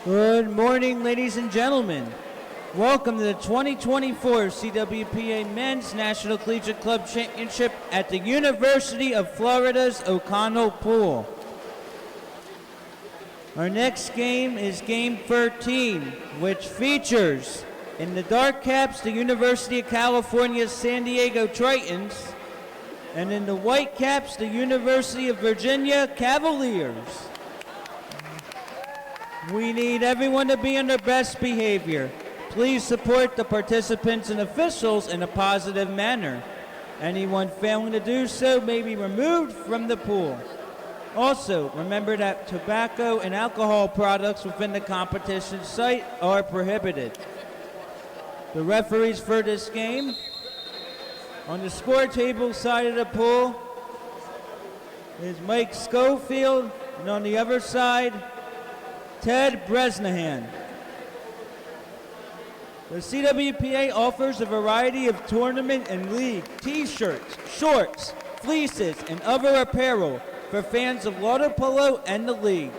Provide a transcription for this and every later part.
Good morning, ladies and gentlemen. Welcome to the 2024 CWPA Men's National Collegiate Club Championship at the University of Florida's O'Connell Pool. Our next game is Game 13, which features in the dark caps the University of California San Diego Tritons, and in the white caps the University of Virginia Cavaliers. We need everyone to be on their best behavior. Please support the participants and officials in a positive manner. Anyone failing to do so may be removed from the pool. Also, remember that tobacco and alcohol products within the competition site are prohibited. The referees for this game, on the score table side of the pool is Mike Schofield, and on the other side, Ted Bresnahan. The CWPA offers a variety of tournament and league t-shirts, shorts, fleeces, and other apparel for fans of water polo and the league.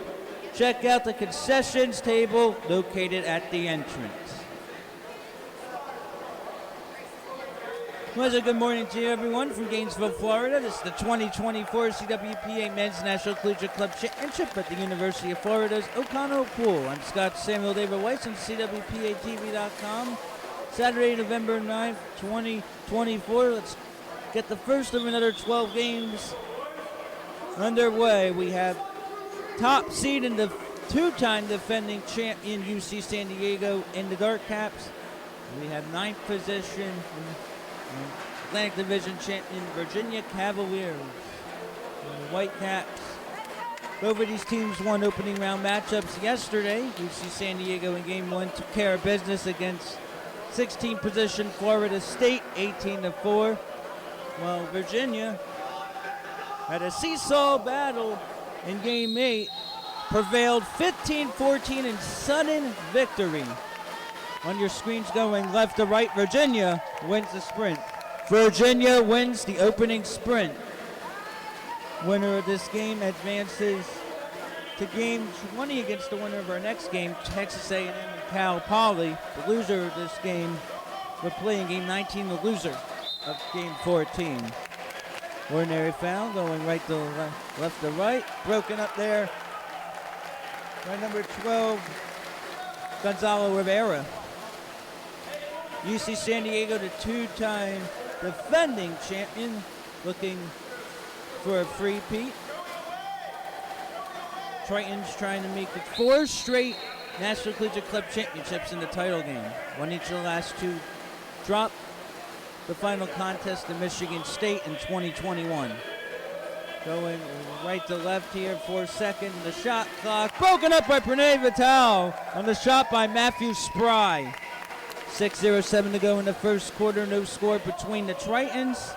Check out the concessions table located at the entrance. Pleasant good morning to you, everyone, from Gainesville, Florida. This is the 2024 CWPA Men's National Collegiate Club Championship at the University of Florida's O'Connell Pool. I'm Scott Samuel David Weiss on CWPATV.com. Saturday, November 9th, 2024. Let's get the first of another 12 games underway. We have top seed in the two-time defending champion UC San Diego in the dark caps. We have ninth position Atlantic Division champion Virginia Cavaliers. The white caps. Both of these teams won opening round matchups yesterday. UC San Diego in game one took care of business against 16th position Florida State, 18-4. While Virginia had a seesaw battle in game 8, prevailed 15-14 in sudden victory. On your screens going left to right, Virginia wins the sprint. Virginia wins the opening sprint. Winner of this game advances to game 20 against the winner of our next game, Texas A&M and Cal Poly. The loser of this game will play in game 19, the loser of game 14. Ordinary foul going right to left to right. Broken up there by number 12, Gonzalo Rivera. UC San Diego, the two-time defending champion, looking for a three-peat. Tritons trying to make it 4 straight National Collegiate Club championships in the title game. Won each of the last 2. Dropped the final contest to Michigan State in 2021. Going right to left here for a second. The shot clock broken up by Pranay Vital on the shot by Matthew Spry. 6:07 to go in the first quarter. No score between the Tritons.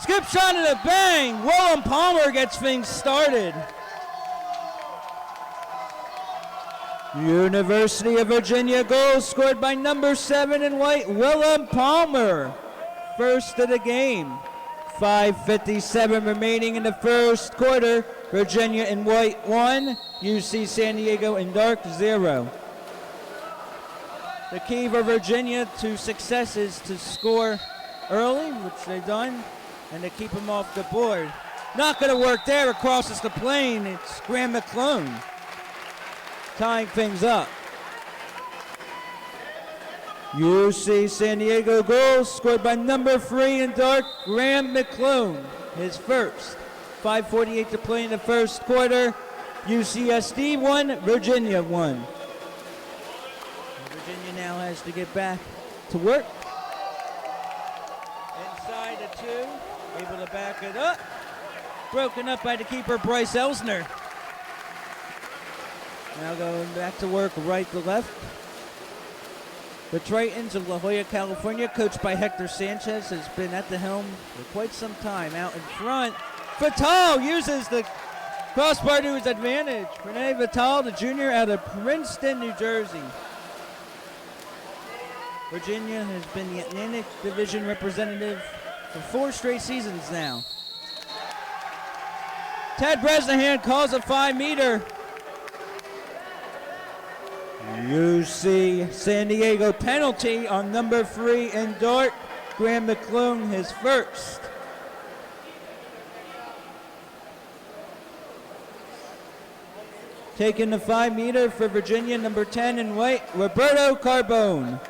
Skip shot and a bang. Willem Palmer gets things started. University of Virginia goal scored by number 7 in white, Willem Palmer. First of the game. 5:57 remaining in the first quarter. Virginia in white 1, UC San Diego in dark 0. The key for Virginia to success is to score early, which they've done, and to keep them off the board. Not going to work there. Across the plane, it's Graham McClone tying things up. UC San Diego goal scored by number 3 in dark, Graham McClone, his first. 5:48 to play in the first quarter. UCSD 1, Virginia 1. Virginia now has to get back to work. Inside the 2, able to back it up. Broken up by the keeper, Bryce Elsner. Now going back to work right to left. The Tritons of La Jolla, California, coached by Hector Sanchez, has been at the helm for quite some time. Out in front, Vital uses the crossbar to his advantage. Rene Vital, the junior out of Princeton, New Jersey. Virginia has been the Atlantic Division representative for 4 straight seasons now. Ted Bresnahan calls a 5-meter. UC San Diego penalty on number 3 in dart. Graham McClone, his first. Taking the 5-meter for Virginia, number 10 in white, Roberto Carbone.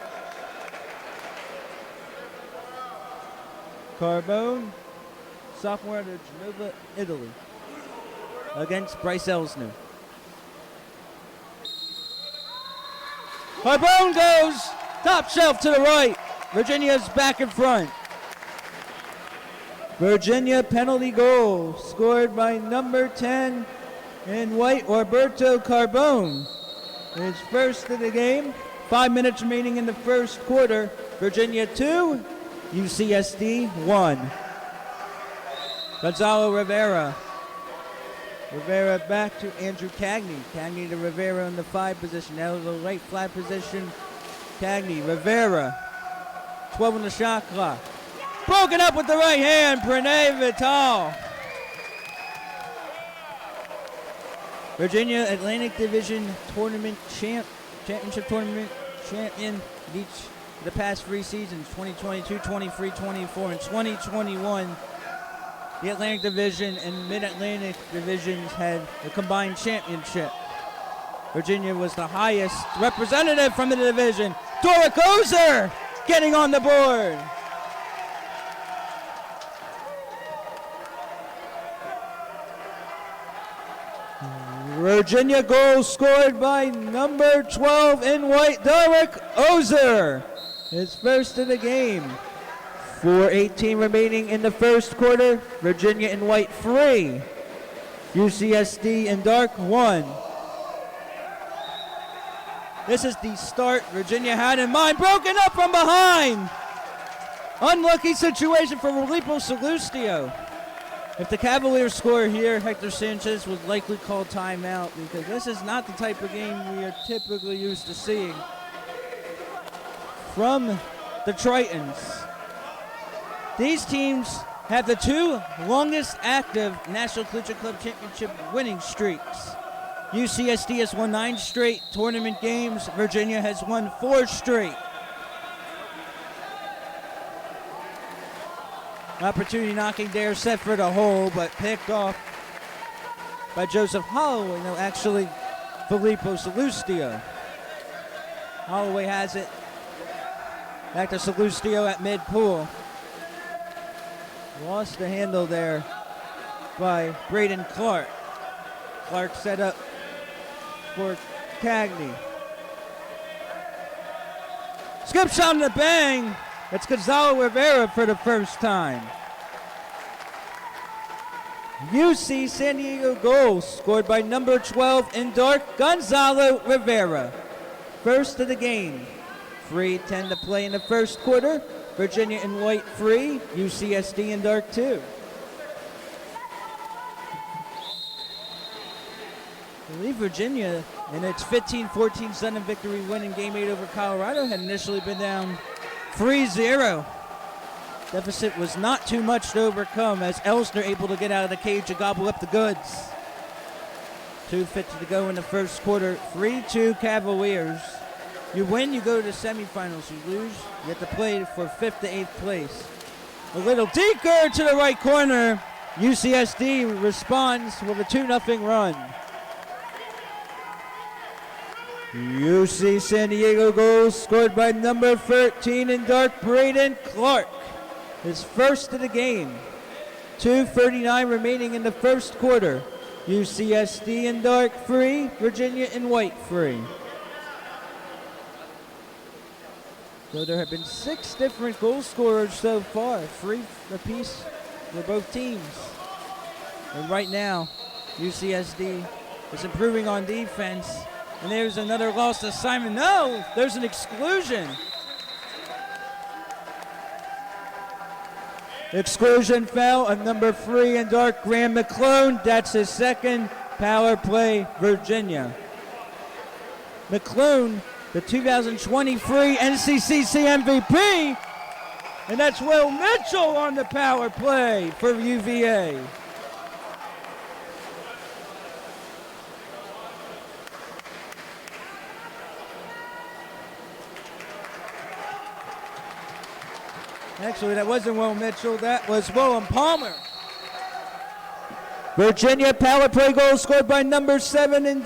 Carbone, sophomore out of Genova, Italy, against Bryce Elsner. Carbone goes top shelf to the right. Virginia's back in front. Virginia penalty goal scored by number 10 in white, Roberto Carbone. His first of the game. 5 minutes remaining in the first quarter. Virginia 2, UCSD 1. Gonzalo Rivera. Rivera back to Andrew Cagney. Cagney to Rivera in the 5 position. Now the right flat position. Cagney, Rivera. 12 on the shot clock. Broken up with the right hand, Pranay Vital. Virginia Atlantic Division Tournament Championship Tournament champion each the past 3 seasons, 2022, 23, 24, and 2021. The Atlantic Division and Mid-Atlantic Divisions had a combined championship. Virginia was the highest representative from the division. Doric Ozer getting on the board. Virginia goal scored by number 12 in white, Doric Ozer. His first of the game. 4:18 remaining in the first quarter. Virginia in white 3. UCSD in dark 1. This is the start Virginia had in mind. Broken up from behind. Unlucky situation for Filippo Salustio. If the Cavaliers score here, Hector Sanchez would likely call timeout because this is not the type of game we are typically used to seeing from the Tritons. These teams have the 2 longest active National Collegiate Club Championship winning streaks. UCSD has won 9 straight tournament games. Virginia has won 4 straight. Opportunity knocking there, set for the hole, but picked off by Joseph Holloway. No, actually, Filippo Salustio. Holloway has it. Back to Salustio at mid-pool. Lost the handle there by Braden Clark. Clark set up for Cagney. Skip shot and a bang. It's Gonzalo Rivera for the first time. UC San Diego goal scored by number 12 in dark, Gonzalo Rivera. First of the game. 3:10 to play in the first quarter. Virginia in white 3, UCSD in dark 2. I believe Virginia, in its 15-14 Southern victory win in Game 8 over Colorado, had initially been down 3-0. Deficit was not too much to overcome as Elsner able to get out of the cage to gobble up the goods. 2:50 to go in the first quarter. 3-2 Cavaliers. You win, you go to the semifinals. You lose, you have to play for 5th to 8th place. A little deeper to the right corner. UCSD responds with a 2-0 run. UC San Diego goal scored by number 13 in dark, Braden Clark. His first of the game. 2:39 remaining in the first quarter. UCSD in dark 3, Virginia in white 3. So there have been 6 different goal scorers so far, 3 apiece for both teams. And right now, UCSD is improving on defense. And there's another lost assignment. No, there's an exclusion. Exclusion foul on number 3 in dark, Graham McClone. That's his second power play, Virginia. McClone, the 2023 NCCC MVP. And that's Will Mitchell on the power play for UVA. Actually, that wasn't Will Mitchell. That was Willem Palmer. Virginia power play goal scored by number 7 in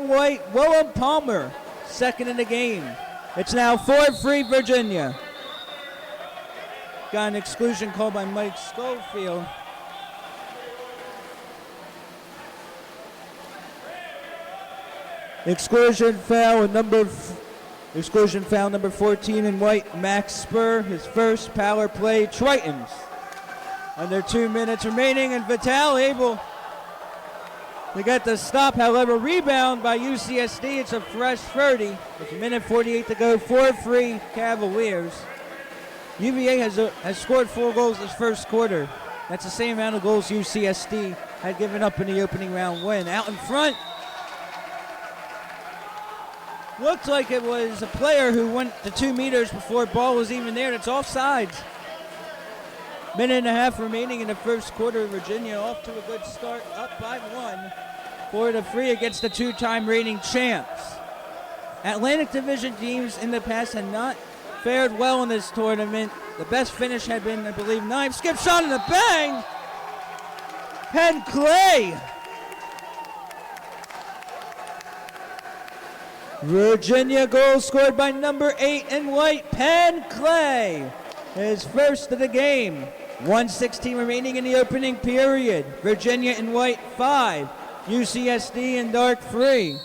white, Willem Palmer. Second in the game. It's now 4-3 Virginia. Got an exclusion called by Mike Schofield. Exclusion foul number 14 in white, Max Spur, his first power play, Tritons. Under 2 minutes remaining, and Vital able to get the stop. However, rebound by UCSD. It's a fresh 30. With a minute 48 to go, 4-3 Cavaliers. UVA has scored 4 goals this first quarter. That's the same amount of goals UCSD had given up in the opening round win. Out in front, looked like it was a player who went to 2 meters before ball was even there. It's offsides. Minute and a half remaining in the first quarter. Virginia off to a good start, up by 1. 4-3 against the 2-time reigning champs. Atlantic Division teams in the past had not fared well in this tournament. The best finish had been, I believe, 9. Skip shot and a bang! Penn Clay! Virginia goal scored by number 8 in white, Penn Clay. His first of the game. 1:16 remaining in the opening period. Virginia in white 5, UCSD in dark 3.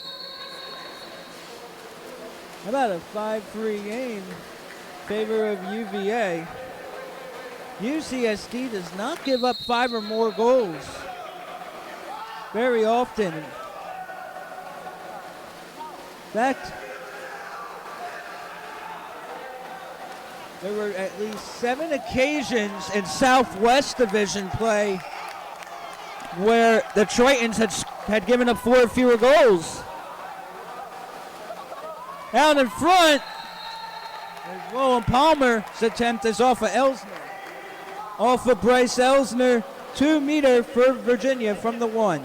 How about a 5-3 game in favor of UVA? UCSD does not give up 5 or more goals very often. In fact, there were at least 7 occasions in Southwest Division play where the Tritons had given up 4 or fewer goals. Out in front, Willem Palmer's attempt is off of Elsner. Off of Bryce Elsner, 2 meter for Virginia from the 1.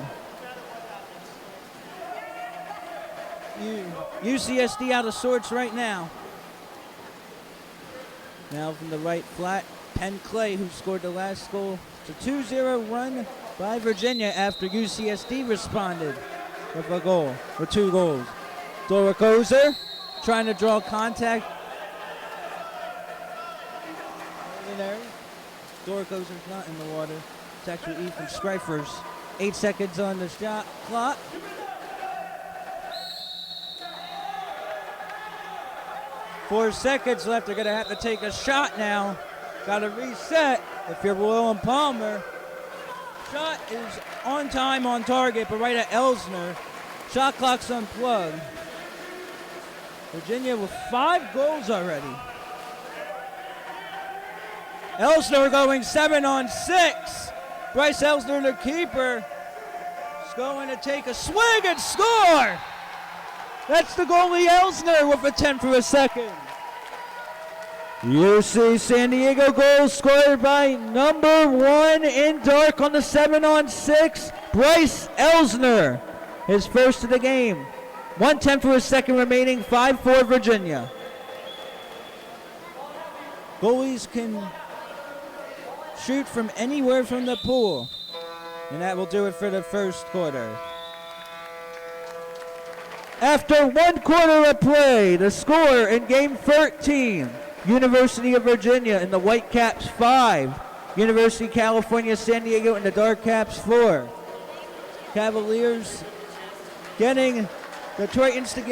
UCSD out of sorts right now. Now from the right flat, Penn Clay, who scored the last goal. It's a 2-0 run by Virginia after UCSD responded with a goal, or 2 goals. Doricozer trying to draw contact. Doricozer's not in the water. It's actually Ethan Strifers. 8 seconds on the shot clock. Four seconds left. They're going to have to take a shot now. Got to reset if you're Willem Palmer. Shot is on time, on target, but right at Elsner. Shot clock's unplugged. Virginia with 5 goals already. Elsner going 7-on-6. Bryce Elsner, the keeper, is going to take a swing and score. That's the goalie Elsner with a 10 for a second. UC San Diego goal scored by number 1 in dark on the 7-on-6, Bryce Elsner. His first of the game. 1:10 for a second remaining, 5-4 Virginia. Goalies can shoot from anywhere from the pool. And that will do it for the first quarter. After 1 quarter of play, the score in game 13, University of Virginia in the Whitecaps 5, University of California, San Diego in the Dark Caps 4. Cavaliers getting the Tritons to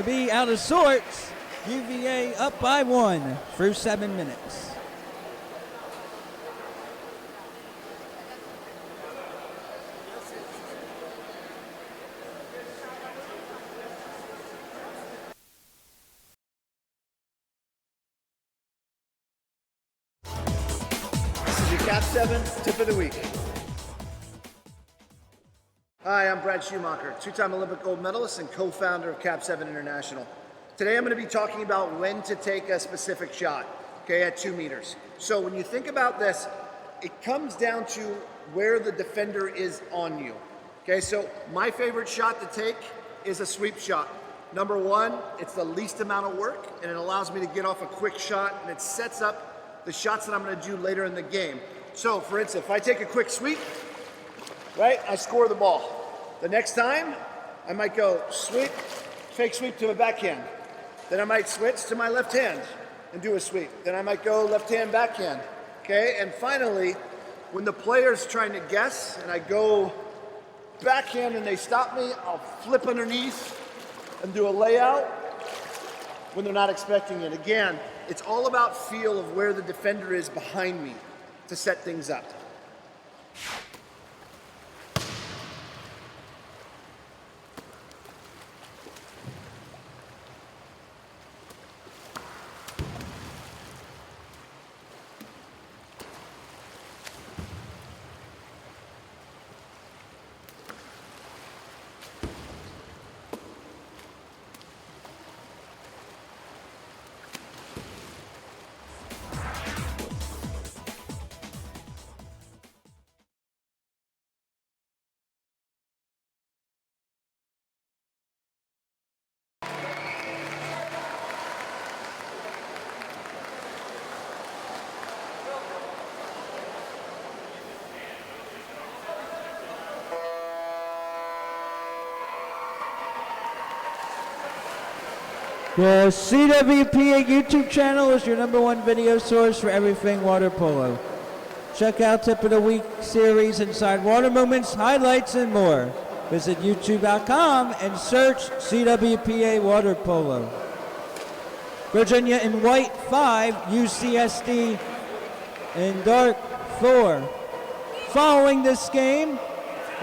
be out of sorts. UVA up by 1 through 7 minutes. Cap 7 tip of the week. Hi, I'm Brad Schumacher, 2-time Olympic gold medalist and co-founder of Cap 7 International. Today I'm going to be talking about when to take a specific shot, okay, at 2 meters. So when you think about this, it comes down to where the defender is on you. Okay, so my favorite shot to take is a sweep shot. Number 1, it's the least amount of work and it allows me to get off a quick shot and it sets up the shots that I'm going to do later in the game. So, for instance, if I take a quick sweep, right, I score the ball. The next time, I might go sweep, fake sweep to my backhand. Then I might switch to my left hand and do a sweep. Then I might go left hand, backhand. Okay, and finally, when the player's trying to guess and I go backhand and they stop me, I'll flip underneath and do a layout when they're not expecting it. Again, it's all about feel of where the defender is behind me to set things up. The CWPA YouTube channel is your #1 video source for everything water polo. Check out Tip of the Week series, inside water moments, highlights, and more. Visit youtube.com and search CWPA Water Polo. Virginia in white 5, UCSD in dark 4. Following this game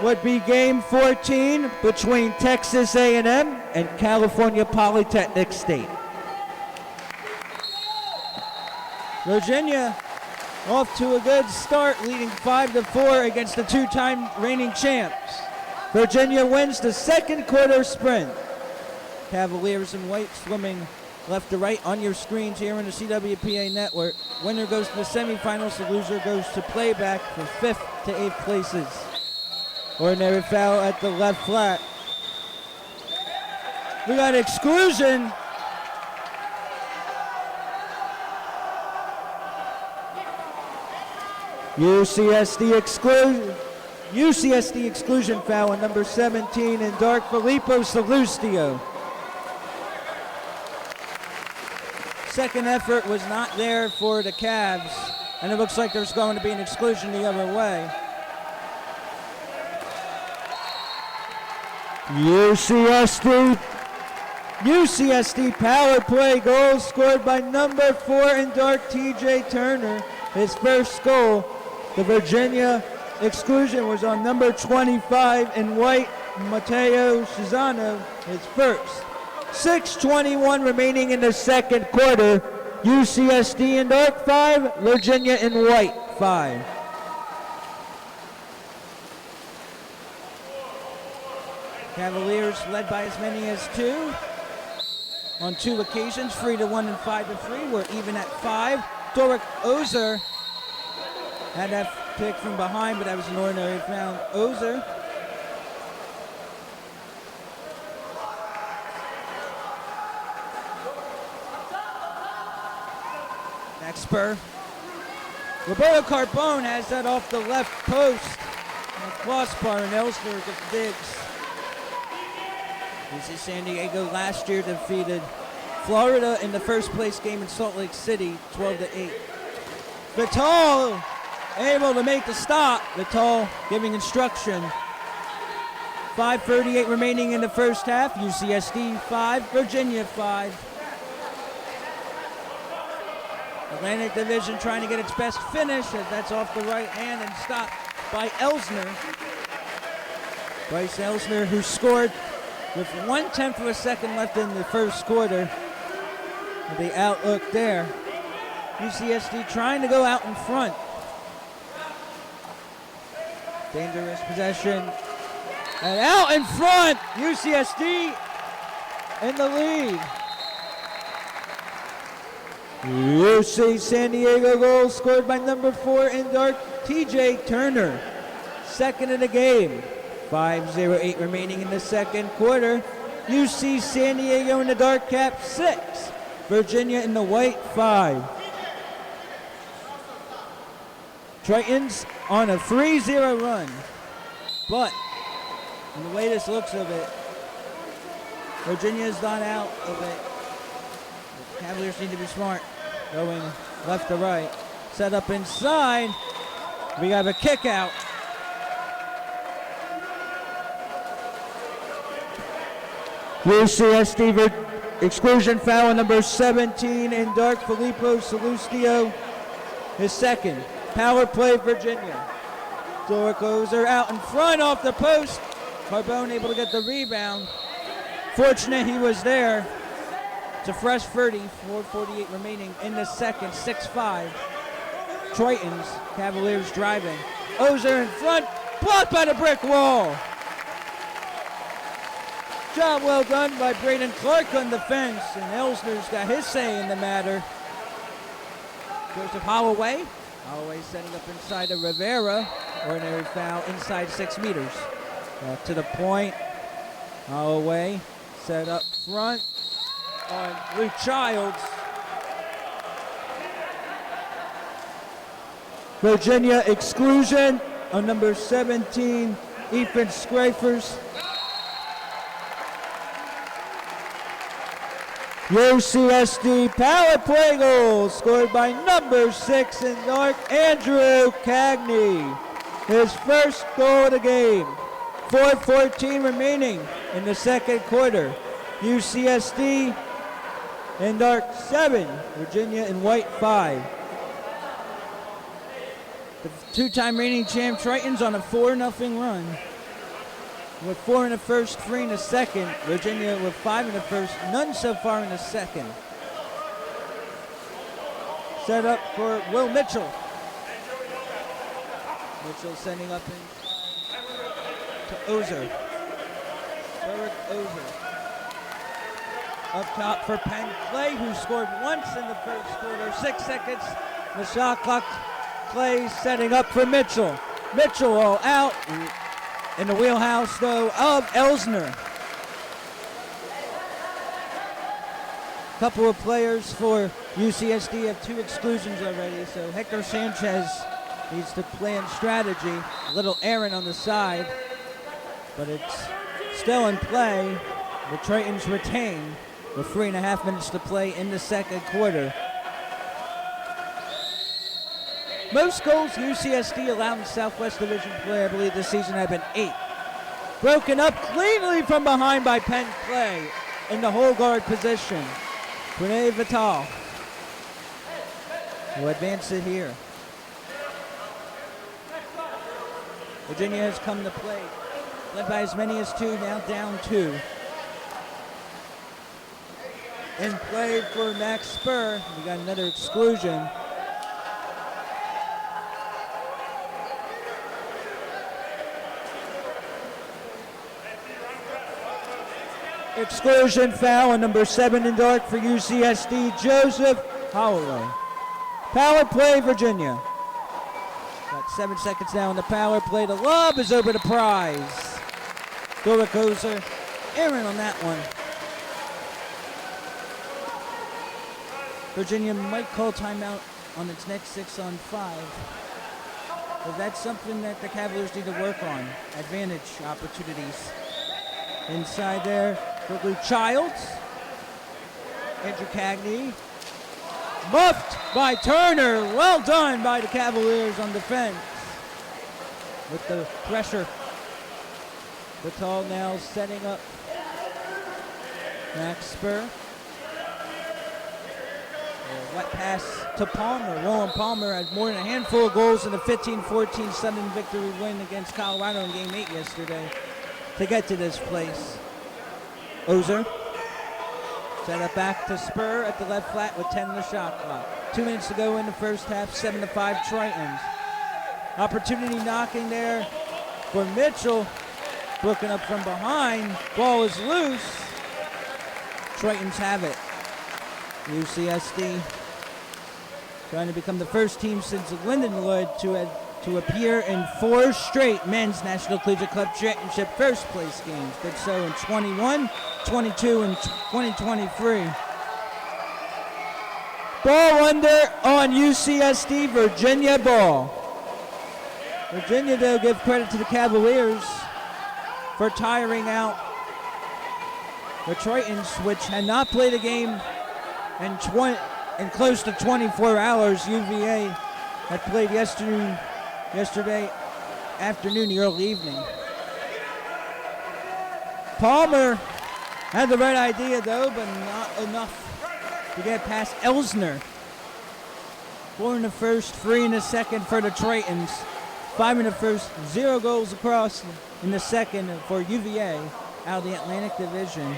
would be game 14 between Texas A&M and California Polytechnic State. Virginia off to a good start, leading 5-4 against the two-time reigning champs. Virginia wins the second quarter sprint. Cavaliers in white swimming left to right on your screens here on the CWPA network. Winner goes to the semifinals, the loser goes to playback for 5th to 8th places. Ordinary foul at the left flat. We got exclusion. UCSD exclusion foul on number 17 in dark, Filippo Salustio. Second effort was not there for the Cavs, and it looks like there's going to be an exclusion the other way. UCSD power play goal scored by number 4 in dark, TJ Turner, his first goal. The Virginia exclusion was on number 25 in white, Matteo Cesano, his first. 6:21 remaining in the second quarter. UCSD in dark 5, Virginia in white 5. Cavaliers led by as many as 2 on 2 occasions, 3-1 and 5-3. We're even at 5. Doric Ozer had that pick from behind, but that was an ordinary foul. Ozer next spur. Roberto Carbone has that off the left post. And a crossbar, and Elsner gets digs. This is San Diego last year defeated Florida in the first place game in Salt Lake City, 12-8. Vital able to make the stop. Vital giving instruction. 5:38 remaining in the first half. UCSD 5, Virginia 5. Atlantic Division trying to get its best finish, as that's off the right hand and stopped by Elsner. Bryce Elsner, who scored with 1/10 of a second left in the first quarter. The outlook there. UCSD trying to go out in front. Dangerous possession. And out in front, UCSD in the lead. UC San Diego goal scored by number 4 in dark, TJ Turner. Second in the game. 5:08 remaining in the second quarter. UC San Diego in the dark cap 6. Virginia in the white 5. Tritons on a 3-0 run. But, in the way this looks of it, Virginia's not out of it. The Cavaliers need to be smart. Going left to right. Set up inside. We have a kick out. UCSD exclusion foul on number 17 in dark, Filippo Salustio, his second. Power play, Virginia. Dork Ozer out in front off the post. Carbone able to get the rebound. Fortunate he was there. It's a fresh 30, 4:48 remaining in the second, 6-5. Tritons, Cavaliers driving. Ozer in front, blocked by the brick wall. Job well done by Braden Clark on defense, and Elsner's got his say in the matter. Joseph Holloway. Holloway setting up inside of Rivera. Ordinary foul inside 6 meters. To the point. Holloway set up front on Luke Childs. Virginia exclusion on number 17, Ethan Scrafers. UCSD power play goal scored by number 6 in dark, Andrew Cagney. His first goal of the game. 4:14 remaining in the second quarter. UCSD in dark 7, Virginia in white 5. The two-time reigning champ Tritons on a 4-0 run. With 4 in the first, 3 in the second. Virginia with 5 in the first, none so far in the second. Set up for Will Mitchell. Mitchell sending up to Ozer. Derek Ozer. Up top for Penn Clay, who scored once in the first quarter. 6 seconds. The shot clock. Clay setting up for Mitchell. Mitchell all out. In the wheelhouse, though, of Elsner. A couple of players for UCSD have 2 exclusions already, so Hector Sanchez needs to plan strategy. A little errant on the side, but it's still in play. The Tritons retain with 3.5 minutes to play in the second quarter. Most goals UCSD allowed in Southwest Division play, I believe, this season have been 8. Broken up cleanly from behind by Penn Clay in the hole guard position. Rene Vital will advance it here. Virginia has come to play, led by as many as 2, now down 2. In play for Max Spur, we got another exclusion. Exclusion foul on number 7 in dark for UCSD, Joseph Holloway. Power play, Virginia. Got 7 seconds now on the power play. The lob is over the prize. Dorek Ozer, errant on that one. Virginia might call timeout on its next 6-on-5. But that's something that the Cavaliers need to work on. Advantage opportunities. Inside there. For Luke Childs. Andrew Cagney. Muffed by Turner. Well done by the Cavaliers on defense. With the pressure. Vital now setting up Max Spur. A wet pass to Palmer. Roland Palmer had more than a handful of goals in the 15-14 Southern victory win against Colorado in Game 8 yesterday to get to this place. Ozer set up back to Spur at the left flat with 10 on the shot clock. 2 minutes to go in the first half, 7-5 Tritons. Opportunity knocking there for Mitchell. Broken up from behind. Ball is loose. Tritons have it. UCSD trying to become the first team since Lindenwood to appear in 4 straight men's National Collegiate Club Championship first place games. Did so in 21, 22, and 2023. Ball under on UCSD, Virginia ball. Virginia, though, give credit to the Cavaliers for tiring out the Tritons, which had not played a game in close to 24 hours. UVA had played yesterday afternoon, the early evening. Palmer had the right idea, though, but not enough to get past Elsner. 4 in the first, 3 in the second for the Tritons. 5 in the first, 0 goals across in the second for UVA out of the Atlantic Division.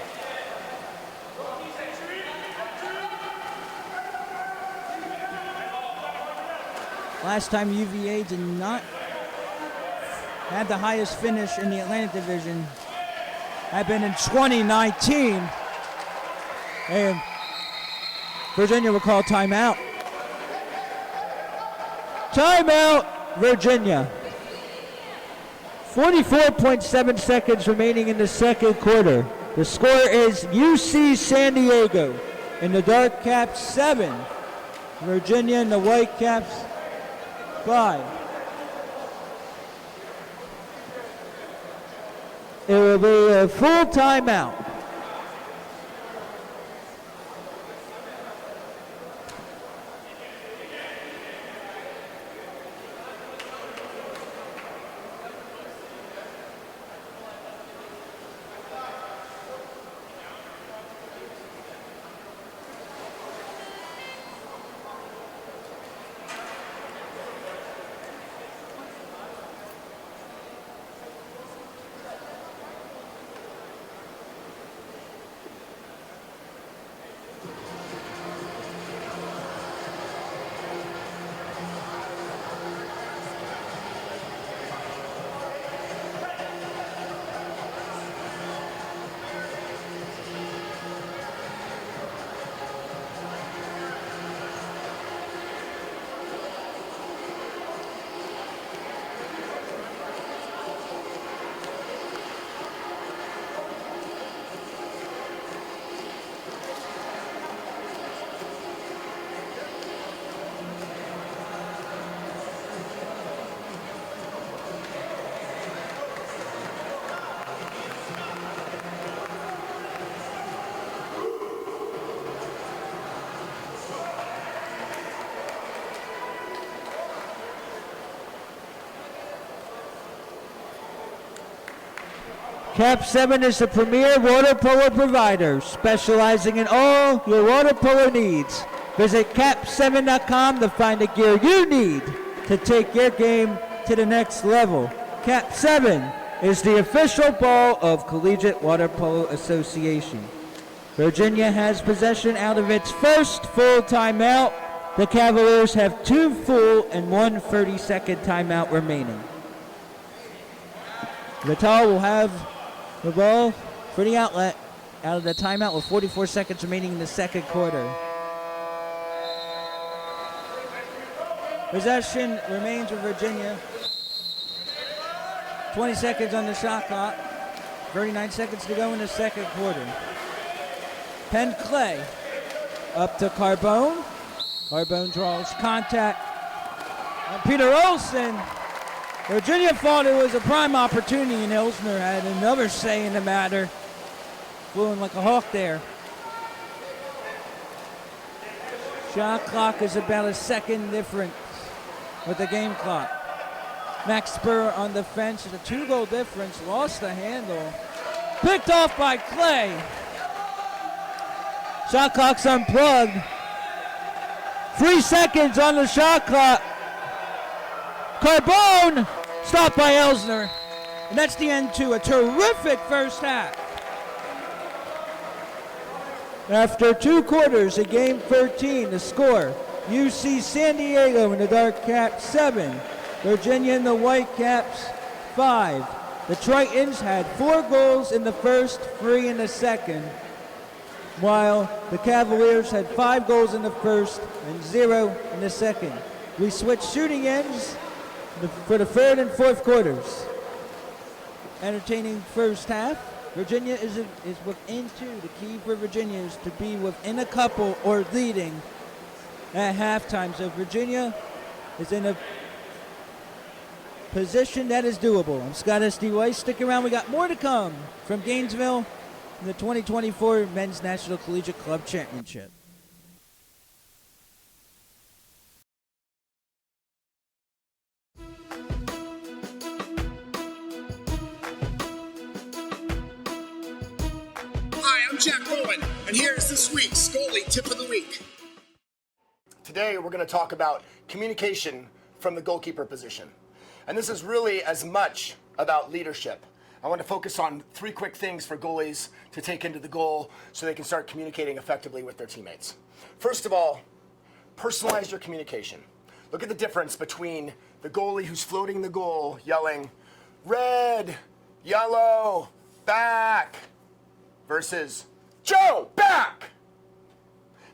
Last time UVA did not have the highest finish in the Atlantic Division had been in 2019. And Virginia will call timeout. Timeout, Virginia. 44.7 seconds remaining in the second quarter. The score is UC San Diego in the Dark Caps 7. Virginia in the White Caps 5. It will be a full timeout. Cap 7 is the premier water polo provider, specializing in all your water polo needs. Visit cap7.com to find the gear you need to take your game to the next level. Cap 7 is the official ball of Collegiate Water Polo Association. Virginia has possession out of its first full timeout. The Cavaliers have 2 full and 1 30-second timeout remaining. Vital will have the ball for the outlet out of the timeout with 44 seconds remaining in the second quarter. Possession remains with Virginia. 20 seconds on the shot clock. 39 seconds to go in the second quarter. Penn Clay up to Carbone. Carbone draws contact. And Peter Olson. Virginia thought it was a prime opportunity, and Elsner had another say in the matter. Flew in like a hawk there. Shot clock is about a second difference with the game clock. Max Spur on the fence is a 2-goal difference. Lost the handle. Picked off by Clay. Shot clock's unplugged. 3 seconds on the shot clock. Carbone stopped by Elsner. And that's the end to a terrific first half. After 2 quarters of game 13, the score, UC San Diego in the Dark Caps 7, Virginia in the White Caps 5. The Tritons had 4 goals in the first, 3 in the second, while the Cavaliers had 5 goals in the first and 0 in the second. We switched shooting ends for the third and fourth quarters. Entertaining first half. Virginia is within 2. The key for Virginia is to be within a couple or leading at halftime. So Virginia is in a position that is doable. I'm Scott S.D. Weiss. Stick around. We got more to come from Gainesville in the 2024 Men's National Collegiate Club Championship. Hi, I'm Jack Bowen, and here's this week's goalie tip of the week. Today we're going to talk about communication from the goalkeeper position. And this is really as much about leadership. I want to focus on 3 quick things for goalies to take into the goal so they can start communicating effectively with their teammates. First of all, personalize your communication. Look at the difference between the goalie who's floating the goal yelling, red, yellow, back, versus Joe, back!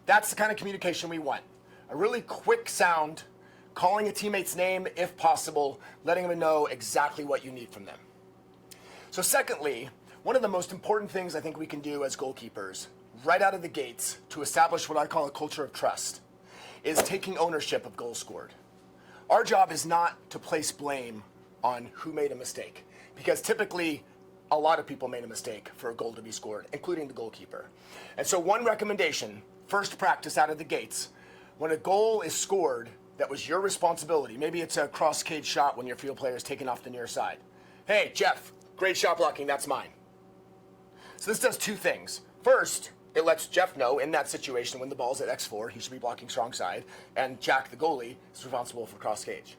That's the kind of communication we want. A really quick sound, calling a teammate's name if possible, letting them know exactly what you need from them. So secondly, one of the most important things I think we can do as goalkeepers, right out of the gates, to establish what I call a culture of trust, is taking ownership of goals scored. Our job is not to place blame on who made a mistake, because typically a lot of people made a mistake for a goal to be scored, including the goalkeeper. And so one recommendation, first practice out of the gates, when a goal is scored that was your responsibility, maybe it's a cross-cage shot when your field player is taken off the near side. Hey, Jeff, great shot blocking, that's mine. So this does 2 things. First, it lets Jeff know in that situation when the ball's at X4, he should be blocking strong side, and Jack, the goalie, is responsible for cross-cage.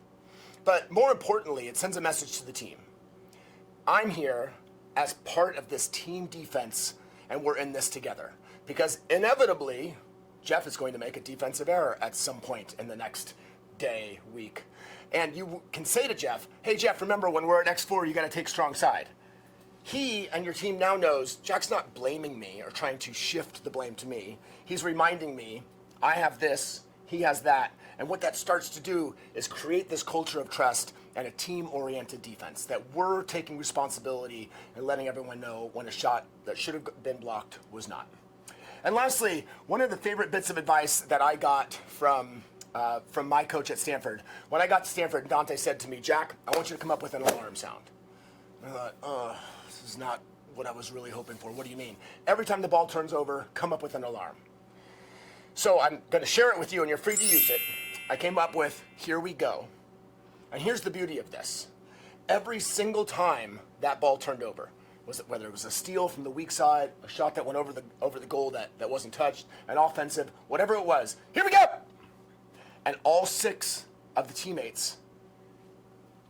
But more importantly, it sends a message to the team. I'm here as part of this team defense, and we're in this together. Because inevitably, Jeff is going to make a defensive error at some point in the next day, week. And you can say to Jeff, hey Jeff, remember when we're at X4, you gotta take strong side. He and your team now knows Jack's not blaming me or trying to shift the blame to me. He's reminding me, I have this, he has that. And what that starts to do is create this culture of trust and a team-oriented defense, that we're taking responsibility and letting everyone know when a shot that should have been blocked was not. And lastly, one of the favorite bits of advice that I got from my coach at Stanford, when I got to Stanford, Dante said to me, Jack, I want you to come up with an alarm sound. And I thought, this is not what I was really hoping for. What do you mean? Every time the ball turns over, come up with an alarm. So I'm going to share it with you, and you're free to use it. I came up with, here we go. And here's the beauty of this. Every single time that ball turned over, whether it was a steal from the weak side, a shot that went over the goal that wasn't touched, an offensive, whatever it was, here we go! And all 6 of the teammates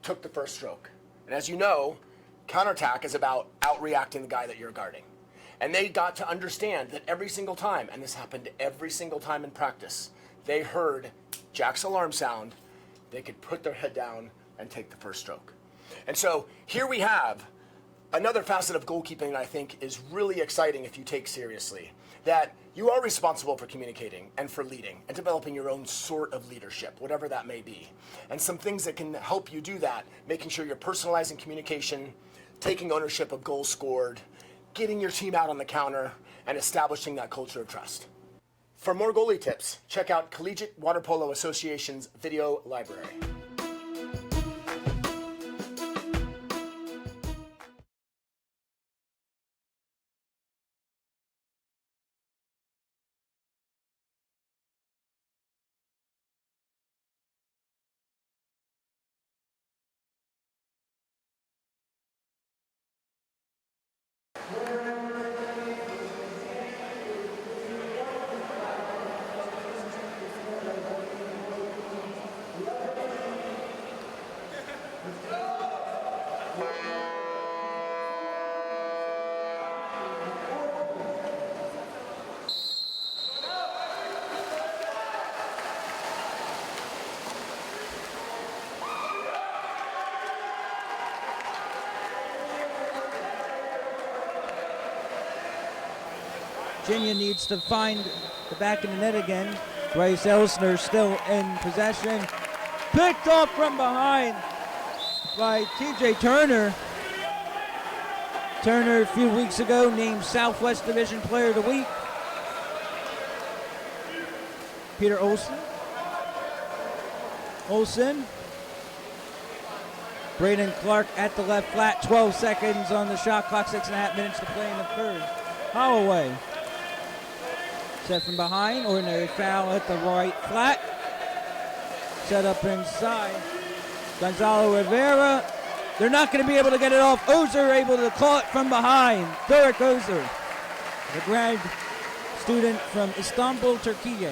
took the first stroke. And as you know, counterattack is about outreacting the guy that you're guarding. And they got to understand that every single time, and this happened every single time in practice, they heard Jack's alarm sound, they could put their head down and take the first stroke. And so here we have another facet of goalkeeping that I think is really exciting if you take seriously, that you are responsible for communicating and for leading and developing your own sort of leadership, whatever that may be. And some things that can help you do that, making sure you're personalizing communication, taking ownership of goals scored, getting your team out on the counter, and establishing that culture of trust. For more goalie tips, check out Collegiate Water Polo Association's video library. Virginia needs to find the back of the net again. Bryce Elsner still in possession. Picked off from behind by TJ Turner. Turner a few weeks ago named Southwest Division Player of the Week. Peter Olsen. Braden Clark at the left flat, 12 seconds on the shot clock, 6.5 minutes to play in the third. Holloway set from behind, ordinary foul at the right flat. Set up inside. Gonzalo Rivera, they're not going to be able to get it off. Ozer able to call it from behind. Doruk Ozer, the grad student from Istanbul, Turkey.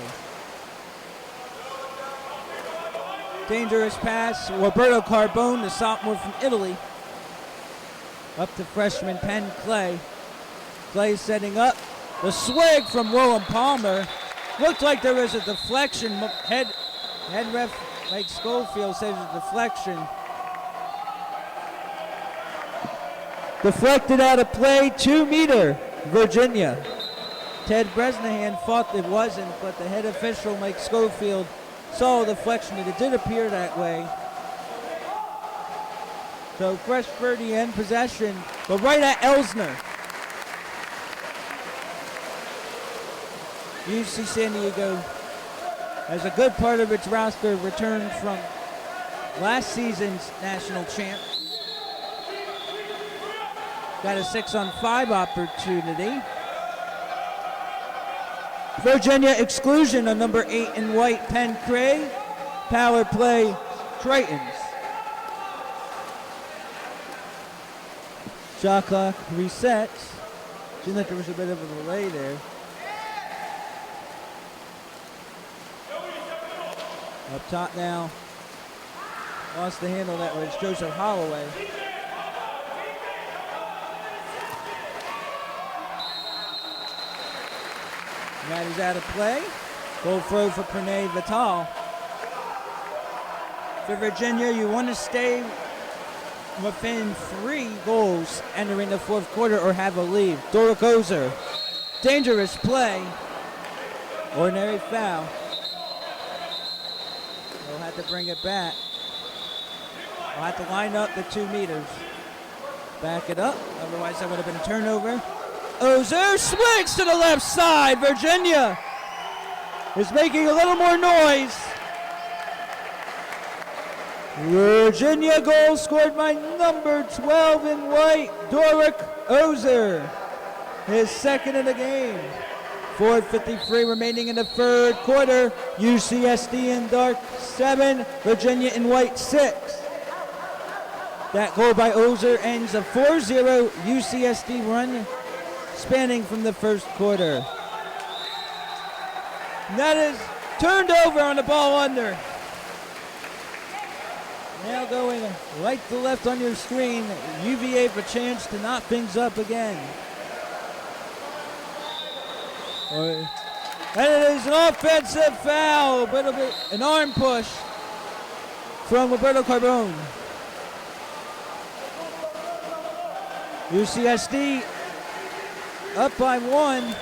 Dangerous pass. Roberto Carbone, the sophomore from Italy. Up to freshman Penn Clay. Clay setting up. The swig from Willem Palmer. Looked like there was a deflection. Head ref Mike Schofield says a deflection. Deflected out of play, 2-meter, Virginia. Ted Bresnahan thought it wasn't, but the head official, Mike Schofield, saw a deflection, and it did appear that way. So fresh birdie in possession, but right at Elsner. UC San Diego has a good part of its roster returned from last season's national champ. Got a 6-on-5 opportunity. Virginia exclusion on number 8 in white, Penn Cray. Power play, Tritons. Shot clock resets. Seemed like there was a bit of a delay there. Up top now. Lost the handle, that was Joseph Holloway. That is out of play. Goal throw for Pranay Vital. For Virginia, you want to stay within 3 goals entering the fourth quarter or have a lead. Doruk Ozer. Dangerous play. Ordinary foul. They'll have to bring it back. They'll have to line up the 2 meters. Back it up. Otherwise, that would have been a turnover. Ozer swings to the left side. Virginia is making a little more noise. Virginia goal scored by number 12 in white, Doruk Ozer. His second of the game. 4:53 remaining in the third quarter. UCSD in dark 7, Virginia in white 6. That goal by Ozer ends a 4-0 UCSD run spanning from the first quarter. And that is turned over on the ball under. Now going right to left on your screen, UVA for a chance to knock things up again. And it is an offensive foul, an arm push from Roberto Carbone. UCSD up by 1.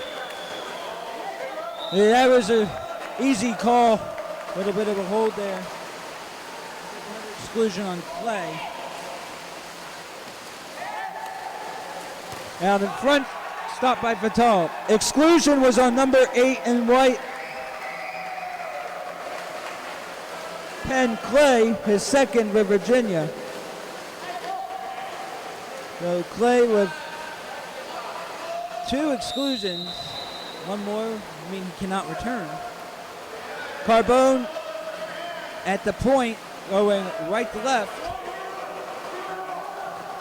Yeah, that was an easy call. A little bit of a hold there. Exclusion on Clay. Out in front, stopped by Vital. Exclusion was on number 8 in white, Penn Clay, his second with Virginia. So Clay with 2 exclusions. One more, he cannot return. Carbone at the point, going right to left.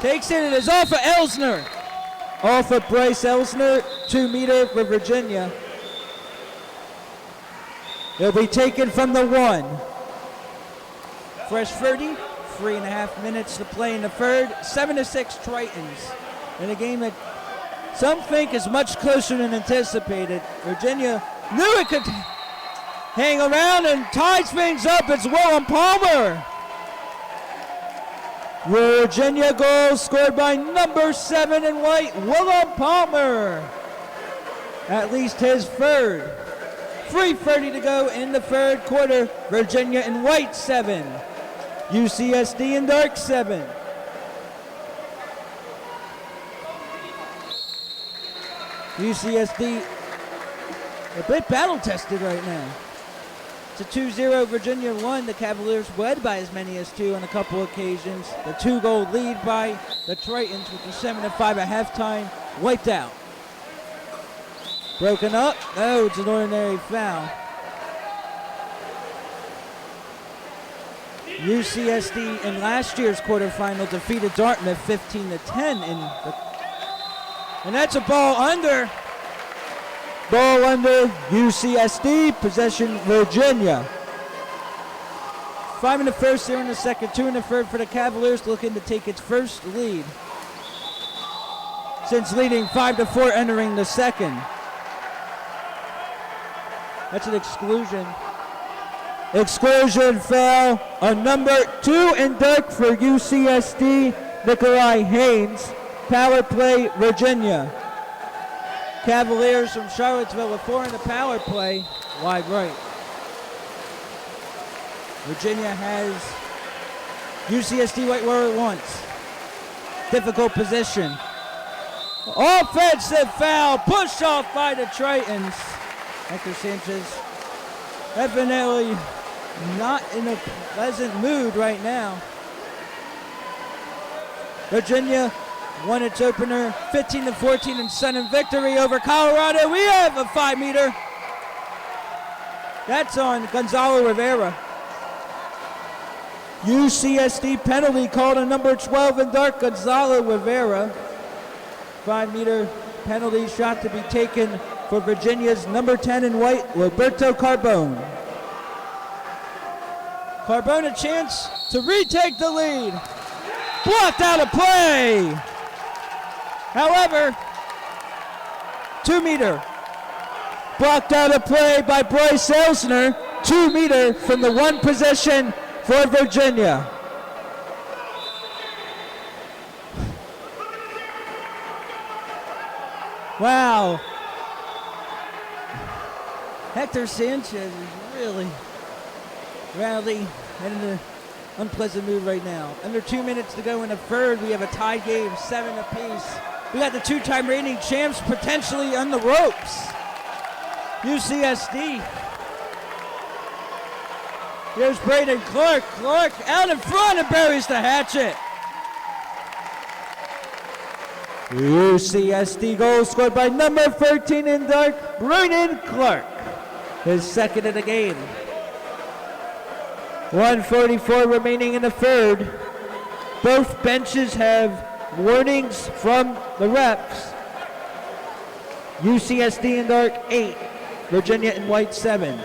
Takes it is off of Elsner. Off of Bryce Elsner, 2-meter for Virginia. It'll be taken from the 1. Fresh 30, 3.5 minutes to play in the third. 7-6 Tritons. In a game that some think is much closer than anticipated. Virginia knew it could hang around and ties things up. It's Willem Palmer. Virginia goal scored by number 7 in white, Willem Palmer. At least his third. 3:30 to go in the third quarter. Virginia in white 7. UCSD in dark 7. UCSD a bit battle tested right now. It's a 2-0 Virginia won. The Cavaliers led by as many as 2 on a couple occasions. The 2-goal lead by the Tritons, which was 7-5 at halftime, wiped out. Broken up. No, it's an ordinary foul. UCSD in last year's quarterfinal defeated Dartmouth 15-10 and that's a ball under. Ball under UCSD, possession Virginia. 5 in the first, 0 in the second, 2 in the third for the Cavaliers, looking to take its first lead since leading 5-4 entering the second. That's an exclusion. Exclusion foul on number 2 in dark for UCSD, Nikolai Haynes. Power play, Virginia. Cavaliers from Charlottesville with 4 in the power play, wide right. Virginia has UCSD right where it wants. Difficult position. Offensive foul, pushed off by the Tritons. Hector Sanchez evidently not in a pleasant mood right now. Virginia won its opener 15-14 in sudden victory over Colorado. We have a 5-meter. That's on Gonzalo Rivera. UCSD penalty called on number 12 in dark, Gonzalo Rivera. 5-meter penalty shot to be taken for Virginia's number 10 in white, Roberto Carbone. Carbone a chance to retake the lead. Blocked out of play. However, 2-meter. Blocked out of play by Bryce Elsner. 2-meter from the one possession for Virginia. Wow. Hector Sanchez is really rowdy and in an unpleasant mood right now. Under 2 minutes to go in the third. We have a tie game, 7 apiece. We got the 2-time reigning champs potentially on the ropes. UCSD. Here's Braden Clark. Clark out in front and buries the hatchet. UCSD goal scored by number 13 in dark, Braden Clark. His second of the game. 1:44 remaining in the third. Both benches have warnings from the refs. UCSD in dark 8, Virginia in white 7.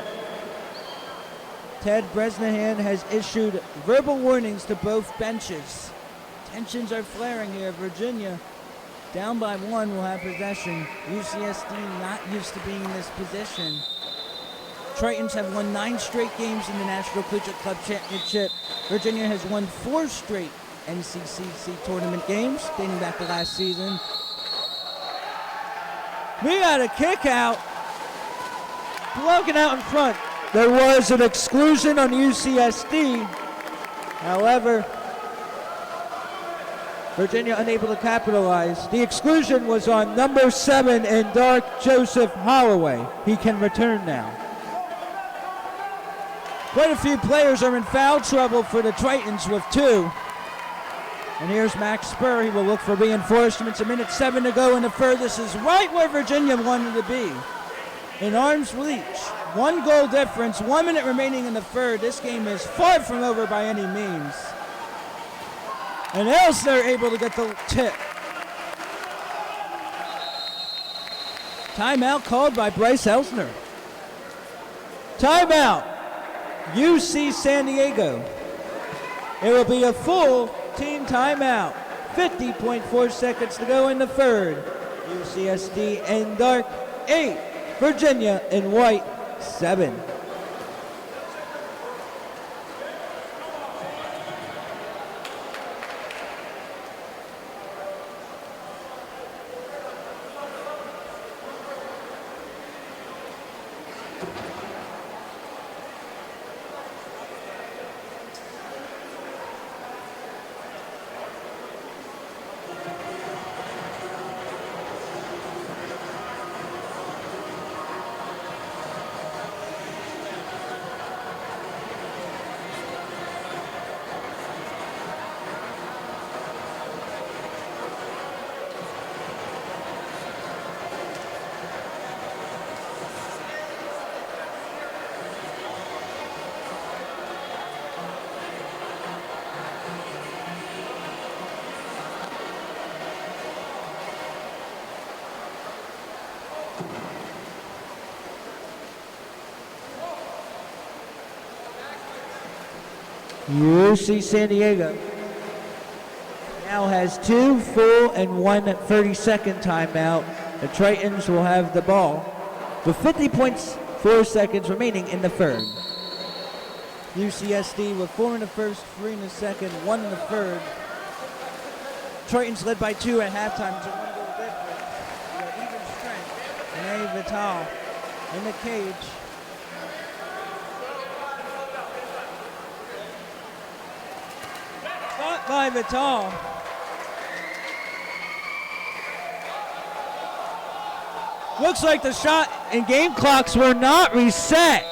Ted Bresnahan has issued verbal warnings to both benches. Tensions are flaring here. Virginia down by 1 will have possession. UCSD not used to being in this position. Tritons have won 9 straight games in the National Collegiate Club Championship. Virginia has won 4 straight NCCC tournament games dating back to last season. We got a kick out. Broken out in front. There was an exclusion on UCSD. However, Virginia unable to capitalize. The exclusion was on number 7 in dark, Joseph Holloway. He can return now. Quite a few players are in foul trouble for the Tritons with 2. And here's Max Spur. He will look for reinforcements. 1:07 to go in the third. This is right where Virginia wanted to be. In arm's reach. 1 goal difference. 1 minute remaining in the third. This game is far from over by any means. And Elsner able to get the tip. Timeout called by Bryce Elsner. Timeout. UC San Diego. It will be a full team timeout. 50.4 seconds to go in the third. UCSD in dark 8. Virginia in white 7. UC San Diego now has 2 full and 1 30-second timeout. The Tritons will have the ball with 50.4 seconds remaining in the third. UCSD with 4 in the first, 3 in the second, 1 in the third. Tritons led by 2 at halftime. It's a 1-goal difference. We got even strength. Renee Vital in the cage. Caught by Vital. Looks like the shot and game clocks were not reset.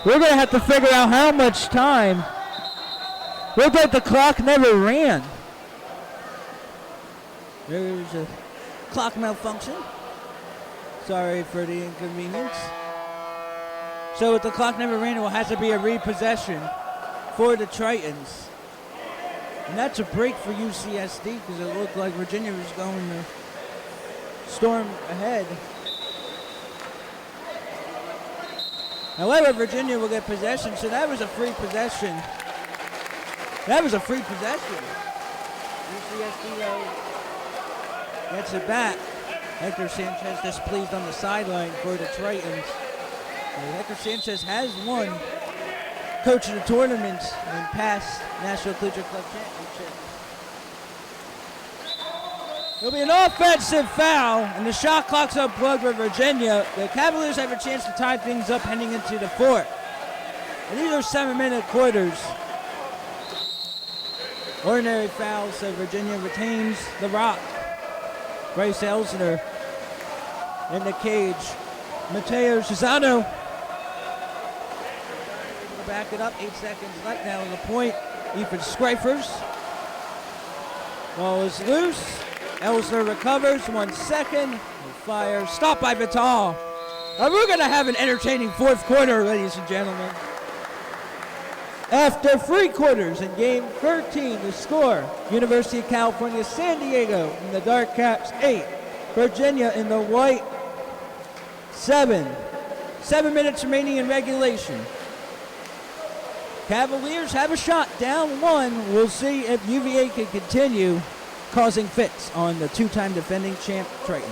We're going to have to figure out how much time. Looked like the clock never ran. There's a clock malfunction. Sorry for the inconvenience. So if the clock never ran, it will have to be a repossession for the Tritons. And that's a break for UCSD because it looked like Virginia was going to storm ahead. However, Virginia will get possession, so that was a free possession. That was a free possession. UCSD gets it back. Hector Sanchez displeased on the sideline for the Tritons. And Hector Sanchez has won coach of the tournament and past National Collegiate Club Championship. There'll be an offensive foul, and the shot clock's unplugged for Virginia. The Cavaliers have a chance to tie things up heading into the fourth. And these are 7-minute quarters. Ordinary foul, so Virginia retains the rock. Bryce Elsner in the cage. Mateo Cesano. Back it up, 8 seconds left now on the point. Ethan Scrifers. Ball is loose. Elsner recovers, 1 second. Fire, stopped by Vital. We're going to have an entertaining fourth quarter, ladies and gentlemen. After 3 quarters in game 13, the score, University of California, San Diego in the dark caps, 8. Virginia in the white, 7. 7 minutes remaining in regulation. Cavaliers have a shot, down 1. We'll see if UVA can continue causing fits on the 2-time defending champ Triton.